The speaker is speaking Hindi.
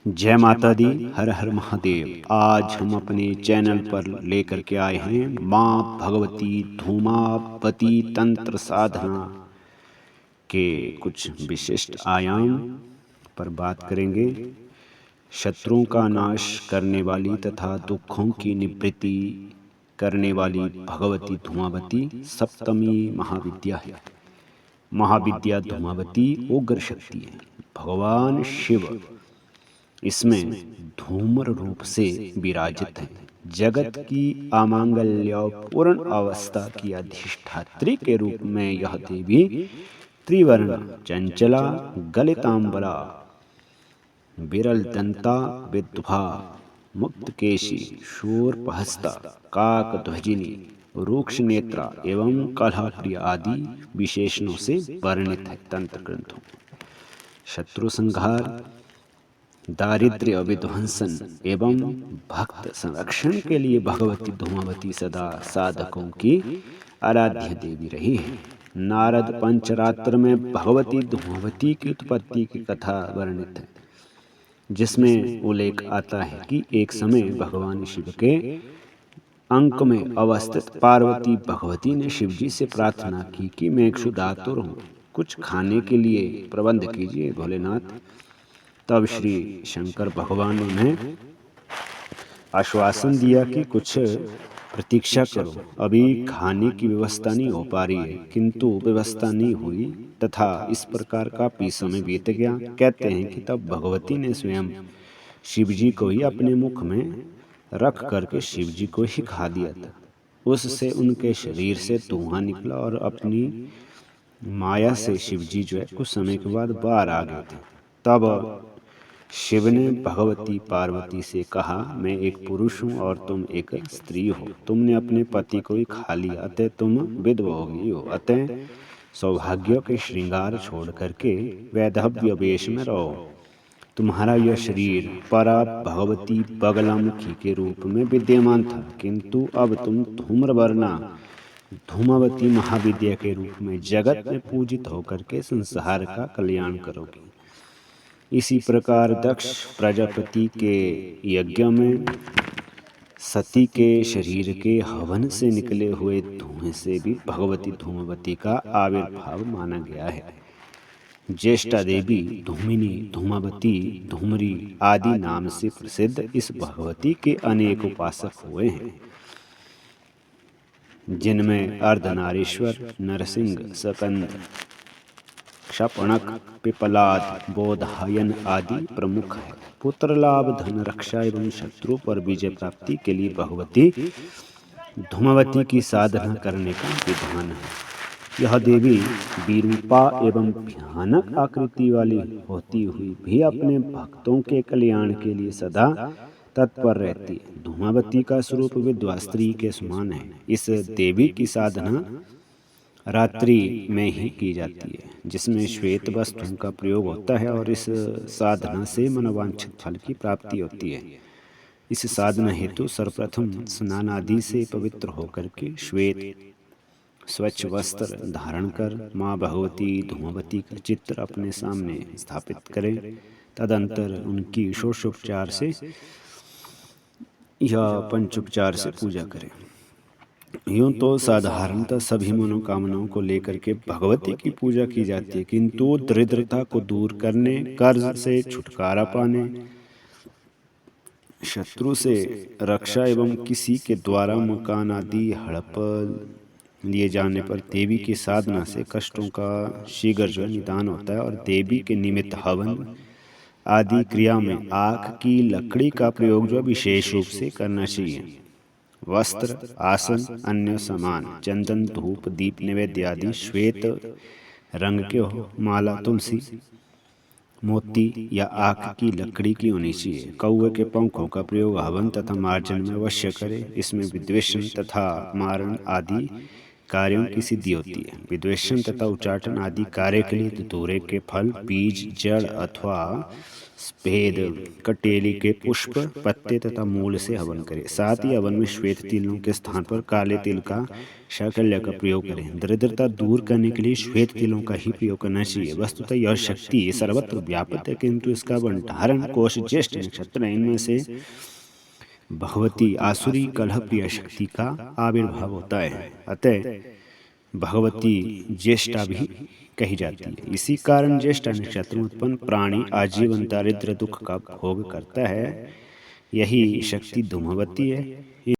जय माता दी। हर हर महादेव। आज हम अपने चैनल पर लेकर के आए हैं माँ भगवती धूमावती तंत्र साधना के कुछ विशिष्ट आयाम पर बात करेंगे। शत्रुओं का नाश करने वाली तथा दुखों की निवृत्ति करने वाली भगवती धूमावती सप्तमी महाविद्या है। महाविद्या धूमावती उग्र शक्ति है। भगवान शिव इसमें धूम्र रूप से विराजित है। जगत की अमांगल्यपूर्ण अवस्था की अधिष्ठात्री के रूप में यह देवी त्रिवर्ण चंचला गलितांबरा विरल दंता विद्भा मुक्तकेशी शूर्पहस्ता काकध्वजिनी रूक्ष नेत्रा एवं कलहप्रिय आदि विशेषणों से वर्णित है। तंत्र ग्रंथों शत्रु संहार दारिद्र्य विध्वंसन एवं भक्त संरक्षण के लिए भगवती धूमावती सदा साधकों की आराध्य देवी रही है। नारद पंचरात्र में भगवती धूमावती की उत्पत्ति की कथा वर्णित है, जिसमें उल्लेख आता है कि एक समय भगवान शिव के अंक में अवस्थित पार्वती भगवती ने शिवजी से प्रार्थना की कि मैं क्षुधातुर हूँ, कुछ खाने के लिए प्रबंध कीजिए भोलेनाथ। तब श्री शंकर भगवान ने उन्हें आश्वासन दिया कि कुछ प्रतीक्षा करो, अभी खाने की व्यवस्था नहीं हो पा रही है। किंतु व्यवस्था नहीं हुई तथा इस प्रकार काफी समय बीत गया। कहते हैं कि तब भगवती ने स्वयं शिवजी को ही अपने मुख में रख करके शिवजी को ही खा दिया था। उससे उनके शरीर से धुआं निकला और अपनी माया से शिवजी जो है कुछ समय के बाद बाहर आ गए थे। तब शिव ने भगवती पार्वती से कहा, मैं एक पुरुष हूँ और तुम एक स्त्री हो। तुमने अपने पति को ही खा लिया, अतः तुम विधवा हो गई हो। अतः सौभाग्यों के श्रृंगार छोड़ करके वैधव्य वेश में रहो। तुम्हारा यह शरीर परा भगवती बगलामुखी के रूप में विद्यमान था, किंतु अब तुम धूम्रवर्णा धूमावती महाविद्या के रूप में जगत में पूजित होकर के संसार का कल्याण करोगे। इसी प्रकार दक्ष प्रजापति के यज्ञ में सती के शरीर के हवन से निकले हुए धुएं से भी भगवती धूमावती का आविर्भाव माना गया है। ज्येष्ठा देवी धूमिनी धूमावती धूमरी आदि नाम से प्रसिद्ध इस भगवती के अनेक उपासक हुए हैं, जिनमें अर्धनारीश्वर नरसिंह सकंद क्षपणक पिपलाद बोधायन आदि प्रमुख है। पुत्र लाभ धन रक्षा एवं शत्रु पर विजय प्राप्ति के लिए भगवती धूमावती की साधना करने का विधान है। यह देवी विरूपा एवं भयानक आकृति वाली होती हुई भी अपने भक्तों के कल्याण के लिए सदा तत्पर रहती है। धूमावती का स्वरूप विधवा स्त्री के समान है। इस देवी की साधना रात्रि में ही की जाती है, जिसमें श्वेत वस्त्रों का प्रयोग होता है और इस साधना से मनोवांछित फल की प्राप्ति होती है। इस साधना हेतु सर्वप्रथम स्नान आदि से पवित्र होकर के श्वेत स्वच्छ वस्त्र धारण कर माँ भगवती धूमावती का चित्र अपने सामने स्थापित करें। तदंतर उनकी षोडशोपचार से या पंचोपचार से पूजा करें। यूं तो साधारणतः सभी मनोकामनाओं को लेकर के भगवती की पूजा की जाती है, किंतु दरिद्रता को दूर करने, कर्ज से छुटकारा पाने, शत्रु से रक्षा एवं किसी के द्वारा मकान आदि हड़प लिए जाने पर देवी की साधना से कष्टों का शीघ्र जो निदान होता है। और देवी के निमित्त हवन आदि क्रिया में आग की लकड़ी का प्रयोग जो विशेष रूप से करना चाहिए। वस्त्र आसन अन्य सामान चंदन धूप दीप नैवेद्य आदि श्वेत रंग के हो। माला तुलसी मोती या आक की लकड़ी की होनी चाहिए। कौवे के पंखों का प्रयोग हवन तथा मार्जन में अवश्य करें। इसमें विद्वेषण तथा मारण आदि कार्यों की सिद्धि होती है। विद्वेषण तथा उच्चाटन आदि कार्य के लिए धतूरे के फल, बीज, जड़ अथवा स्पेद, कटेली के पुष्प, पत्ते तथा मूल से हवन करें। साथ ही हवन में श्वेत तिलों के स्थान पर काले तिल का शाकल्य का प्रयोग करें। दरिद्रता दूर करने के लिए श्वेत तिलों का ही प्रयोग करना चाहिए। वस्तुतः यह शक्ति सर्वत्र व्याप्त है, किंतु इसका भंडारण कोश ज्येष्ठ नक्षत्र है। इनमें से भगवती आसुरी कलह प्रिय शक्ति का आविर्भाव होता है, अतः भगवती ज्येष्ठा भी कही जाती है। इसी कारण ज्येष्ठा नक्षत्र में उत्पन्न प्राणी आजीवन दारिद्र्य दुख का भोग करता है। यही शक्ति धूमवती है।